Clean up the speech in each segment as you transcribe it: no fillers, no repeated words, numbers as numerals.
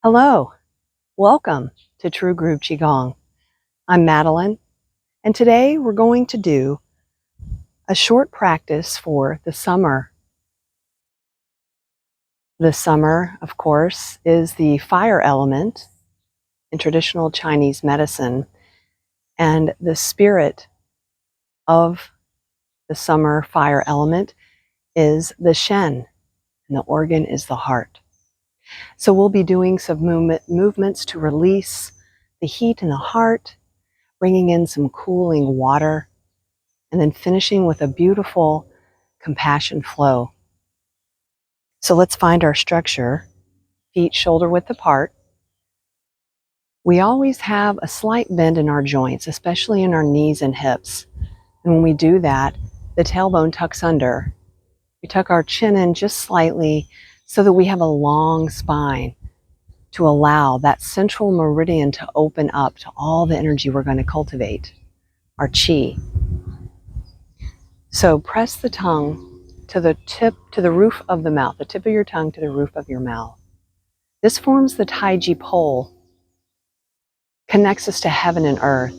Hello, welcome to TrueGroove Qigong. I'm Madeline, and today we're going to do a short practice for the summer. The summer, of course, is the fire element in traditional Chinese medicine, and the spirit of the summer fire element is the Shen, and the organ is the heart. So we'll be doing some movements to release the heat in the heart, bringing in some cooling water, and then finishing with a beautiful compassion flow. So let's find our structure, feet shoulder width apart. We always have a slight bend in our joints, especially in our knees and hips. And when we do that, the tailbone tucks under. We tuck our chin in just slightly so that we have a long spine to allow that central meridian to open up to all the energy we're going to cultivate, our qi. So press the tongue to the roof of the mouth, the tip of your tongue to the roof of your mouth. This forms the Taiji pole, connects us to heaven and earth.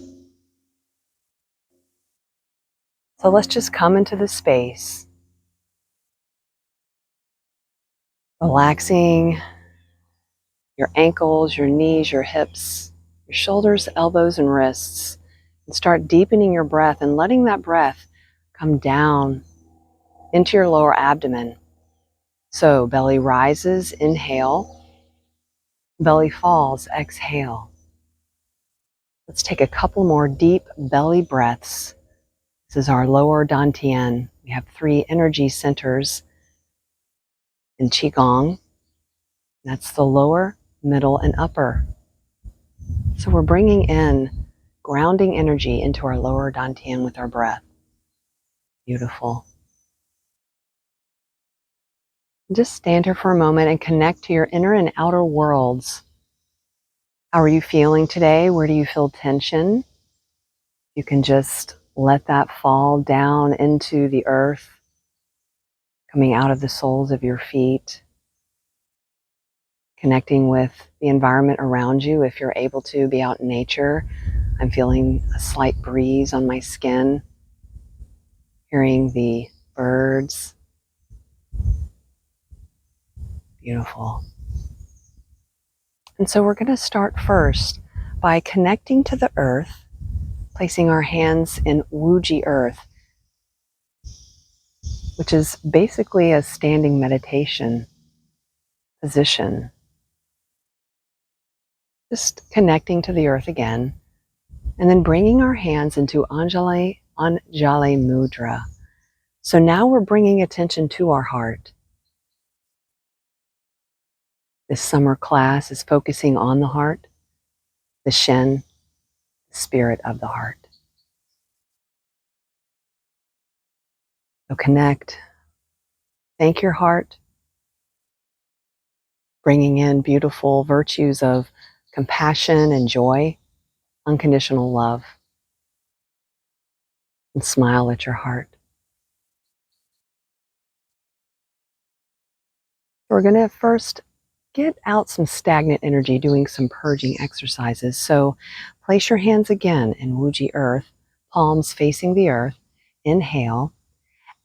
So let's just come into the space, relaxing your ankles, your knees, your hips, your shoulders, elbows, and wrists, and start deepening your breath and letting that breath come down into your lower abdomen. So belly rises, inhale, belly falls, exhale. Let's take a couple more deep belly breaths. This is our lower dantian. We have 3 energy centers in Qigong. That's the lower, middle, and upper. So we're bringing in grounding energy into our lower dantian with our breath. Beautiful. Just stand here for a moment and connect to your inner and outer worlds. How are you feeling today? Where do you feel tension? You can just let that fall down into the earth, coming out of the soles of your feet, connecting with the environment around you. If you're able to be out in nature, I'm feeling a slight breeze on my skin, hearing the birds. Beautiful. And so we're going to start first by connecting to the earth, placing our hands in Wuji earth, which is basically a standing meditation position. Just connecting to the earth again, and then bringing our hands into Anjali Mudra. So now we're bringing attention to our heart. This summer class is focusing on the heart, the Shen, the spirit of the heart. So connect, thank your heart, bringing in beautiful virtues of compassion and joy, unconditional love, and smile at your heart. We're going to first get out some stagnant energy doing some purging exercises. So place your hands again in Wuji earth, palms facing the earth. Inhale.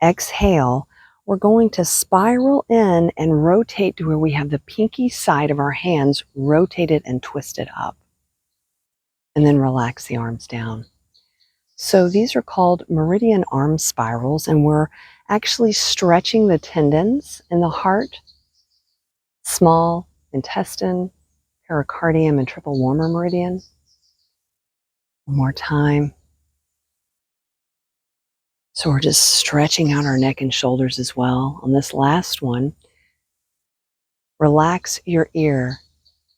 Exhale. We're going to spiral in and rotate to where we have the pinky side of our hands rotated and twisted up. And then relax the arms down. So these are called meridian arm spirals, and we're actually stretching the tendons in the heart, small intestine, pericardium, and triple warmer meridian. One more time. So we're just stretching out our neck and shoulders as well. On this last one, relax your ear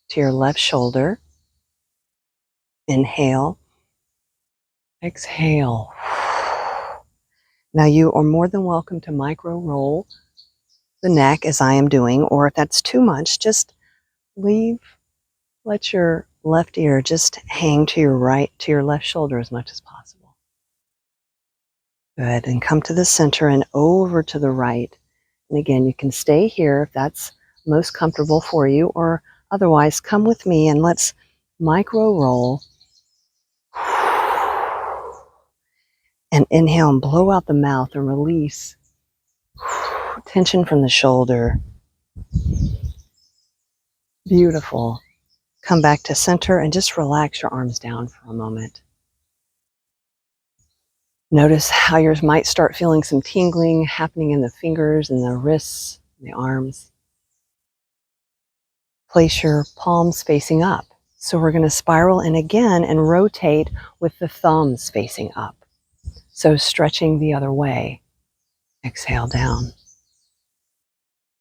to your left shoulder. Inhale. Exhale. Now you are more than welcome to micro roll the neck as I am doing, or if that's too much, just let your left ear just hang to your left shoulder as much as possible. Good, and come to the center and over to the right. And again, you can stay here if that's most comfortable for you, or Otherwise, come with me and let's micro roll and inhale and blow out the mouth and release tension from the shoulder. Beautiful. Come back to center and just relax your arms down for a moment. Notice how yours might start feeling some tingling happening in the fingers and the wrists, and the arms. Place your palms facing up. So we're going to spiral in again and rotate with the thumbs facing up. So stretching the other way. Exhale down.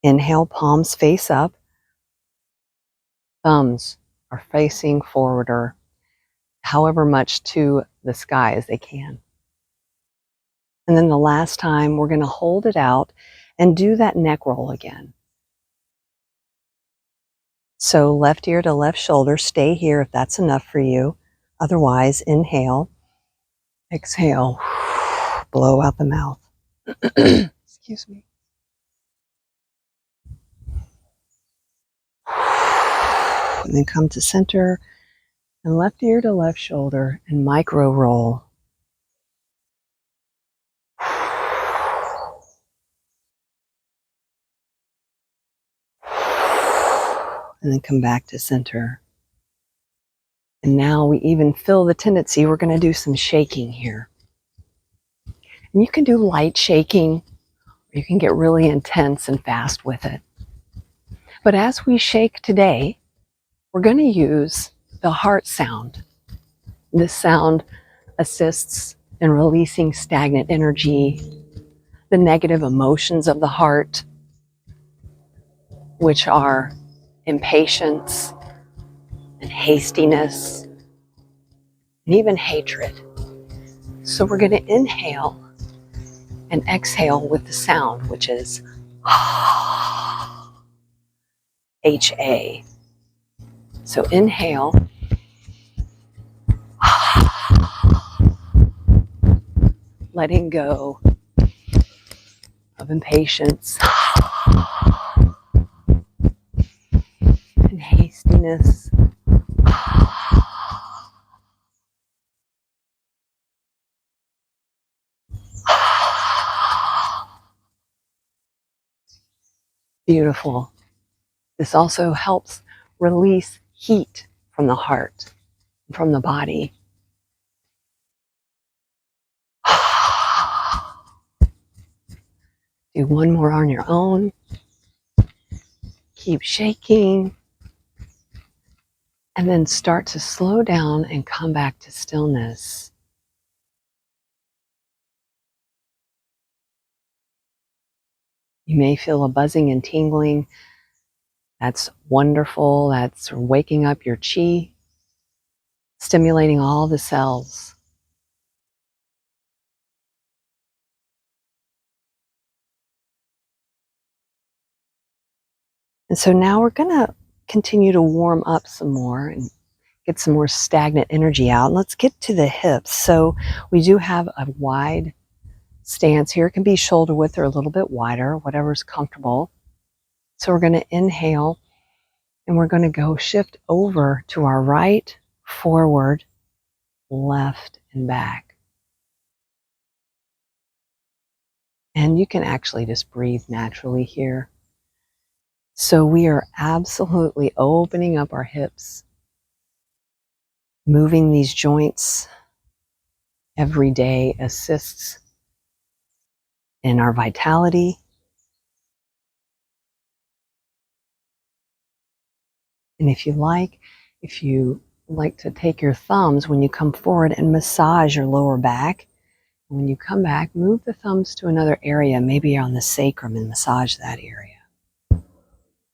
Inhale, palms face up. Thumbs are facing forward or however much to the sky as they can. And then the last time, we're going to hold it out and do that neck roll again. So left ear to left shoulder, stay here if that's enough for you. Otherwise, inhale, exhale, blow out the mouth. Excuse me. And then come to center and left ear to left shoulder and micro roll. And then come back to center. And now we even feel the tendency, we're going to do some shaking here. And you can do light shaking, or you can get really intense and fast with it. But as we shake today, we're going to use the heart sound. This sound assists in releasing stagnant energy, the negative emotions of the heart, which are impatience and hastiness and even hatred. So we're going to inhale and exhale with the sound, which is HA. So inhale, letting go of impatience and hastiness. Beautiful. This also helps release heat from the heart, from the body. Do one more on your own. Keep shaking. And then start to slow down and come back to stillness. You may feel a buzzing and tingling. That's wonderful. That's waking up your chi, stimulating all the cells. And so now we're going to continue to warm up some more and get some more stagnant energy out. Let's get to the hips. So we do have a wide stance here. It can be shoulder width or a little bit wider, whatever's comfortable. So we're going to inhale and we're going to go shift over to our right, forward, left, and back. And you can actually just breathe naturally here. So we are absolutely opening up our hips, moving these joints every day assists in our vitality. And if you like to take your thumbs when you come forward and massage your lower back, and when you come back, move the thumbs to another area, maybe on the sacrum, and massage that area.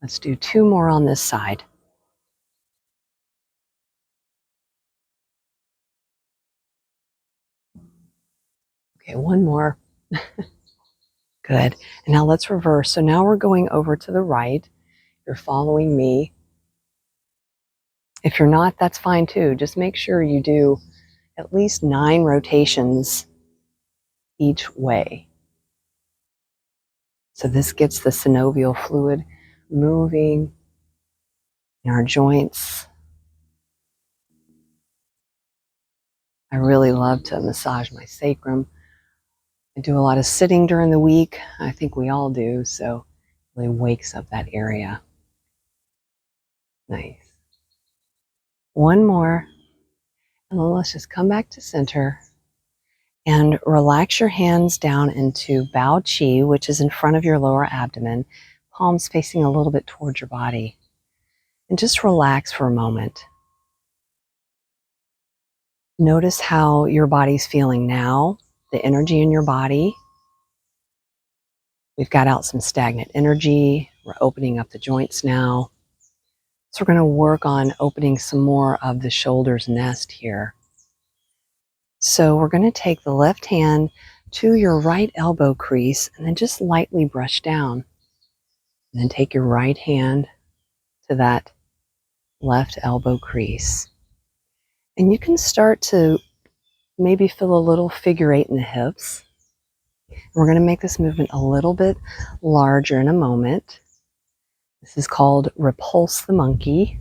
Let's do 2 more on this side. Okay, 1 more. Good. And now let's reverse. So now we're going over to the right. You're following me. If you're not, that's fine too. Just make sure you do at least 9 rotations each way. So this gets the synovial fluid moving in our joints. I really love to massage my sacrum. I do a lot of sitting during the week. I think we all do, so it really wakes up that area. Nice. One more, and then let's just come back to center and relax your hands down into Bao Qi, which is in front of your lower abdomen, palms facing a little bit towards your body. And just relax for a moment. Notice how your body's feeling now, the energy in your body. We've got out some stagnant energy. We're opening up the joints now. So we're going to work on opening some more of the shoulders nest here. So we're going to take the left hand to your right elbow crease and then just lightly brush down. And then take your right hand to that left elbow crease. And you can start to maybe feel a little figure eight in the hips. We're going to make this movement a little bit larger in a moment. This is called repulse the monkey.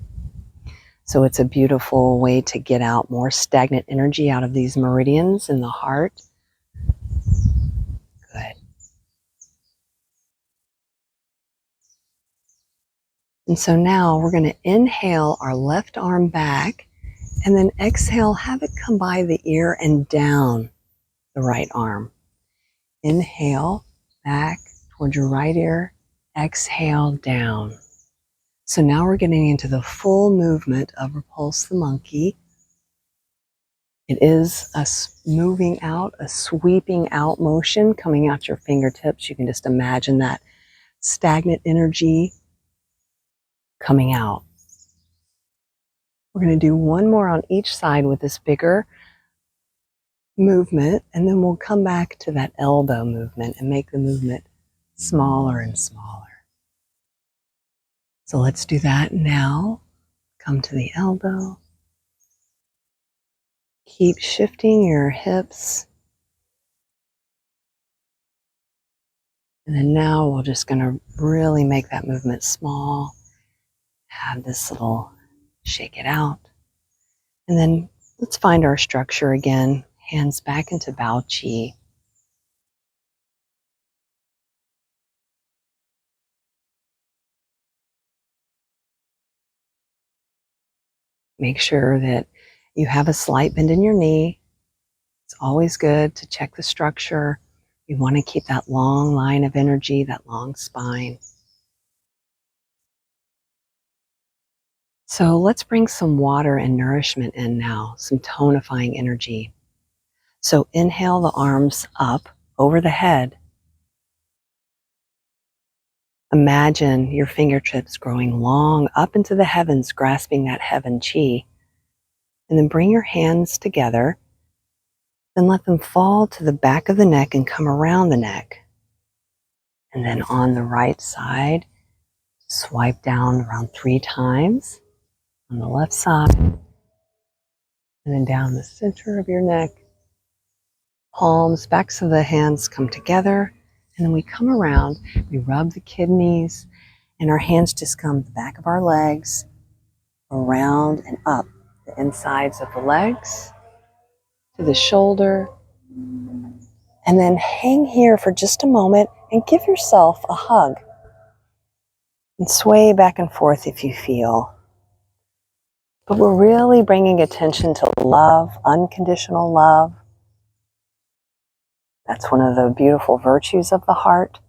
So it's a beautiful way to get out more stagnant energy out of these meridians in the heart. Good. And so now we're going to inhale our left arm back and then exhale, have it come by the ear and down the right arm. Inhale back towards your right ear, exhale down. So now we're getting into the full movement of repulse the monkey. It is a moving out, a sweeping out motion coming out your fingertips. You can just imagine that stagnant energy coming out. We're going to do one more on each side with this bigger movement, and then we'll come back to that elbow movement and make the movement smaller and smaller. So let's do that now. Come to the elbow. Keep shifting your hips. And then now we're just going to really make that movement small. Have this little shake it out. And then let's find our structure again. Hands back into Bao Qi. Make sure that you have a slight bend in your knee. It's always good to check the structure. We want to keep that long line of energy, that long spine. So let's bring some water and nourishment in now, some tonifying energy. So inhale the arms up over the head. Imagine your fingertips growing long up into the heavens, grasping that heaven chi. And then bring your hands together. Then let them fall to the back of the neck and come around the neck. And then on the right side, swipe down around 3 times. On the left side. And then down the center of your neck. Palms, backs of the hands come together. And then we come around, we rub the kidneys, and our hands just come to the back of our legs, around and up the insides of the legs, to the shoulder. And then hang here for just a moment and give yourself a hug. And sway back and forth if you feel. But we're really bringing attention to love, unconditional love. That's one of the beautiful virtues of the heart.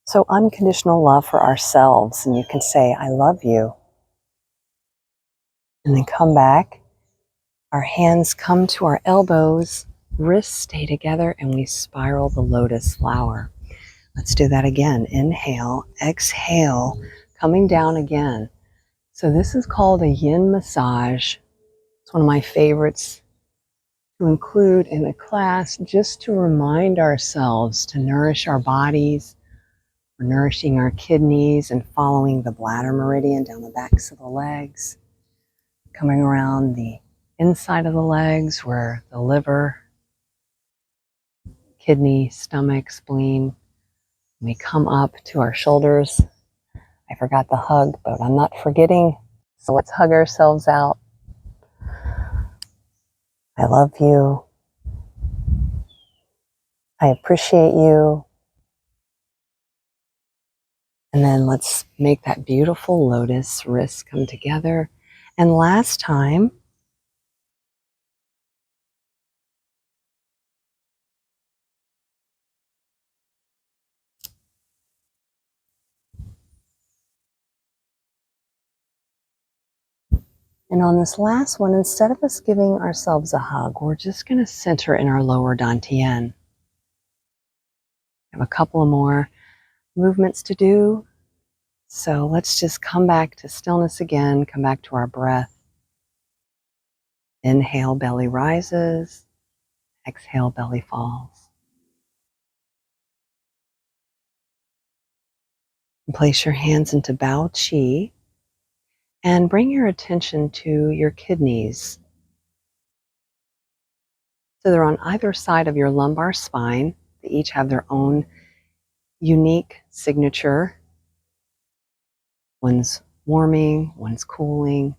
So unconditional love for ourselves. And you can say, I love you. And then come back. Our hands come to our elbows. Wrists stay together and we spiral the lotus flower. Let's do that again. Inhale, exhale, coming down again. So this is called a yin massage. It's one of my favorites to include in a class just to remind ourselves to nourish our bodies. We're nourishing our kidneys and following the bladder meridian down the backs of the legs, coming around the inside of the legs where the liver, kidney, stomach, spleen. We come up to our shoulders. I forgot the hug, but I'm not forgetting So let's hug ourselves out. I love you. I appreciate you. And then let's make that beautiful lotus, wrists come together. And last time, and on this last one, instead of us giving ourselves a hug, we're just going to center in our lower dantian. I have a couple of more movements to do. So let's just come back to stillness again, come back to our breath. Inhale, belly rises. Exhale, belly falls. And place your hands into Bao Qi and bring your attention to your kidneys. So they're on either side of your lumbar spine. They each have their own unique signature. One's warming, one's cooling,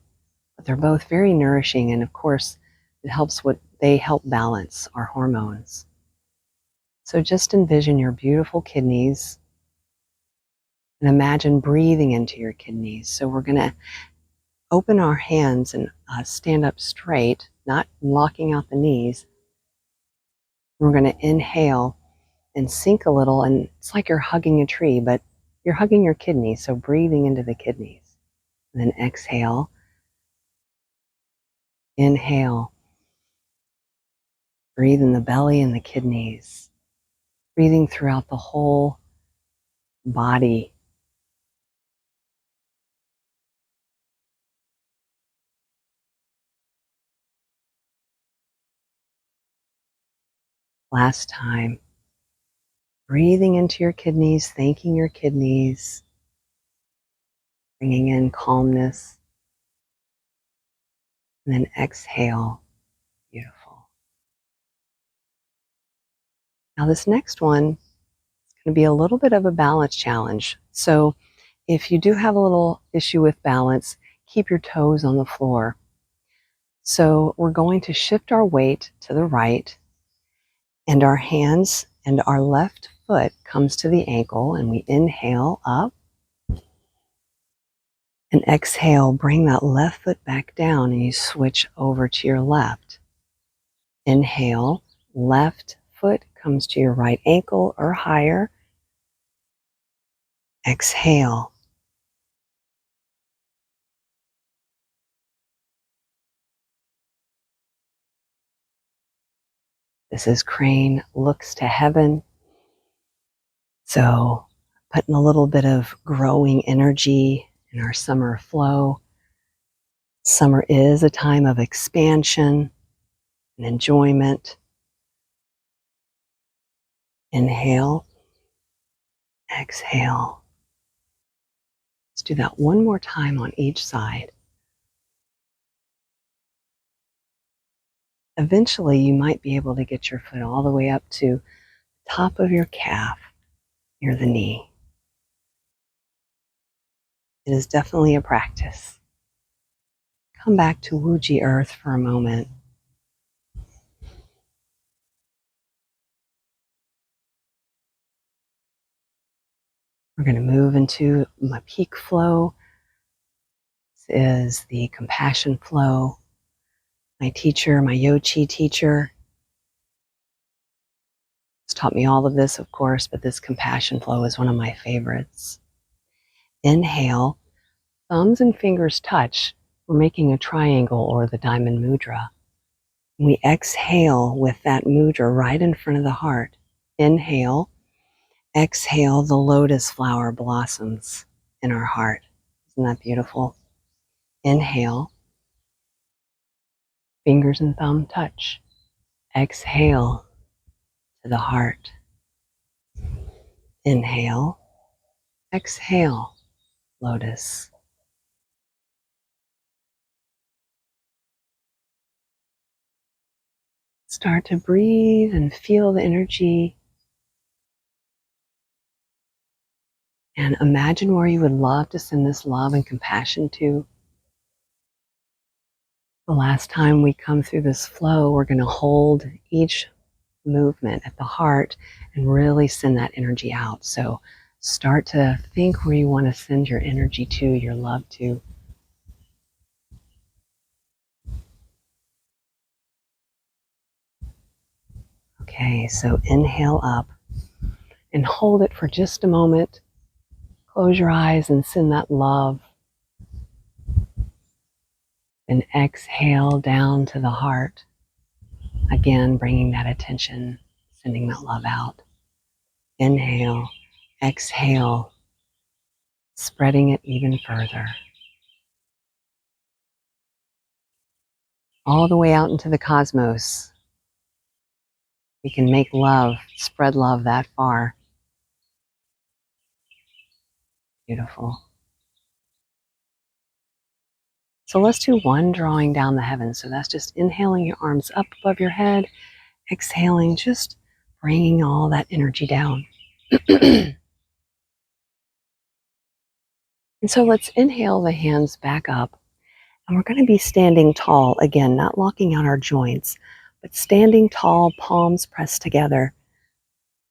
but they're both very nourishing. And of course, they help balance our hormones. So just envision your beautiful kidneys and imagine breathing into your kidneys. So we're going to open our hands and stand up straight, not locking out the knees. We're going to inhale and sink a little, and it's like you're hugging a tree, but you're hugging your kidneys, so breathing into the kidneys. And then exhale, inhale, breathe in the belly and the kidneys, breathing throughout the whole body. Last time, breathing into your kidneys, thanking your kidneys, bringing in calmness, and then exhale. Beautiful. Now this next one is going to be a little bit of a balance challenge. So if you do have a little issue with balance, keep your toes on the floor. So we're going to shift our weight to the right, and our hands and our left foot comes to the ankle, and we inhale up. And exhale, bring that left foot back down and you switch over to your left. Inhale, left foot comes to your right ankle or higher. Exhale. This is crane looks to heaven. So putting a little bit of growing energy in our summer flow. Summer is a time of expansion and enjoyment. Inhale, exhale. Let's do that one more time on each side. Eventually, you might be able to get your foot all the way up to the top of your calf near the knee. It is definitely a practice. Come back to Wuji Earth for a moment. We're going to move into my peak flow. This is the compassion flow. My teacher, my Yochi teacher, has taught me all of this, of course, but this compassion flow is one of my favorites. Inhale, thumbs and fingers touch. We're making a triangle or the diamond mudra. We exhale with that mudra right in front of the heart. Inhale, exhale, the lotus flower blossoms in our heart. Isn't that beautiful? Inhale, fingers and thumb touch. Exhale to the heart. Inhale, exhale, lotus. Start to breathe and feel the energy. And imagine where you would love to send this love and compassion to. The last time we come through this flow, we're going to hold each movement at the heart and really send that energy out. So start to think where you want to send your energy to, your love to. Okay, so inhale up and hold it for just a moment. Close your eyes and send that love. And exhale down to the heart. Again, bringing that attention, sending that love out. Inhale, exhale, spreading it even further. All the way out into the cosmos. We can make love, spread love that far. Beautiful. So let's do one drawing down the heavens. So that's just inhaling your arms up above your head, exhaling, just bringing all that energy down. And so let's inhale the hands back up. And we're going to be standing tall, again, not locking out our joints, but standing tall, palms pressed together.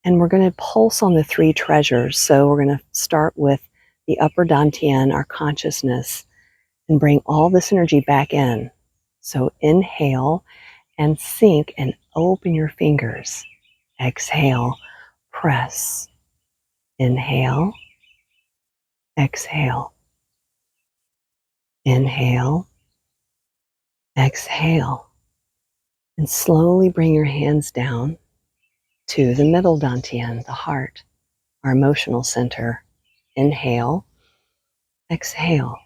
And we're going to pulse on the three treasures. So we're going to start with the upper dantian, our consciousness, and bring all this energy back in. So inhale and sink and open your fingers. Exhale, press. Inhale, exhale. Inhale, exhale. And slowly bring your hands down to the middle dantian, the heart, our emotional center. Inhale, exhale.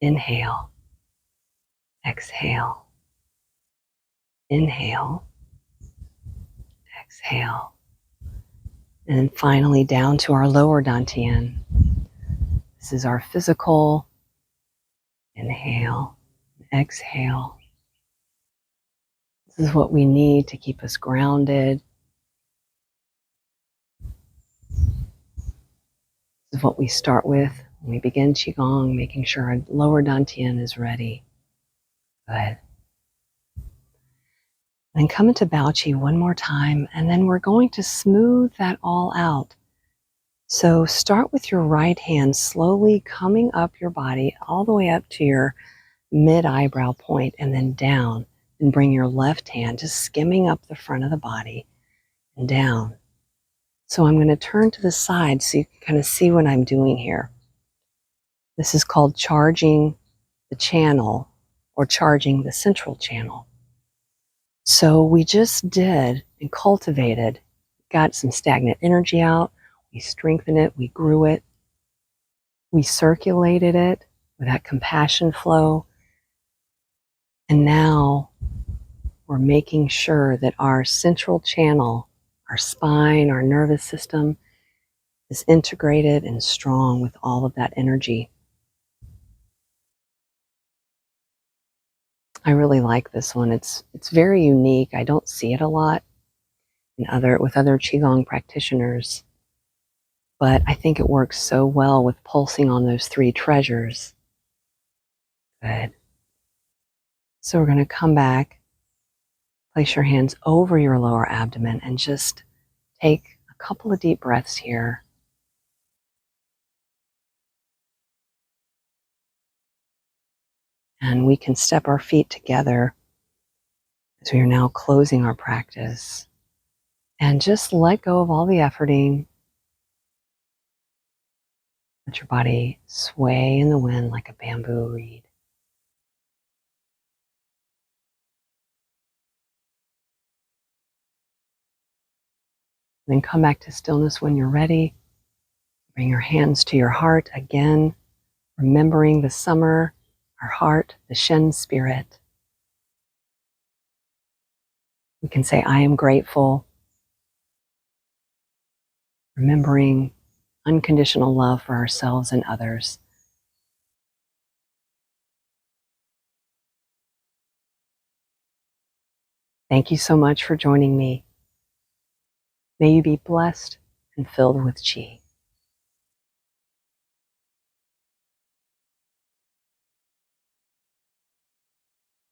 Inhale, exhale. Inhale, exhale. And then finally down to our lower dantian. This is our physical. Inhale, exhale. This is what we need to keep us grounded. This is what we start with when we begin Qigong, making sure our lower dantian is ready. Good. Then come into Bao Qi one more time, and then we're going to smooth that all out. So start with your right hand slowly coming up your body all the way up to your mid-eyebrow point and then down. And bring your left hand just skimming up the front of the body and down. So I'm going to turn to the side so you can kind of see what I'm doing here. This is called charging the channel or charging the central channel. So we just did and cultivated, got some stagnant energy out, we strengthened it, we grew it, we circulated it with that compassion flow, and now we're making sure that our central channel, our spine, our nervous system is integrated and strong with all of that energy. I really like this one. It's very unique. I don't see it a lot with other Qigong practitioners, but I think it works so well with pulsing on those three treasures. Good. So we're going to come back, place your hands over your lower abdomen, and just take a couple of deep breaths here. And we can step our feet together as we are now closing our practice. And just let go of all the efforting. Let your body sway in the wind like a bamboo reed. Then come back to stillness when you're ready. Bring your hands to your heart again, remembering the summer, our heart, the Shen spirit. We can say, I am grateful, remembering unconditional love for ourselves and others. Thank you so much for joining me. May you be blessed and filled with Qi.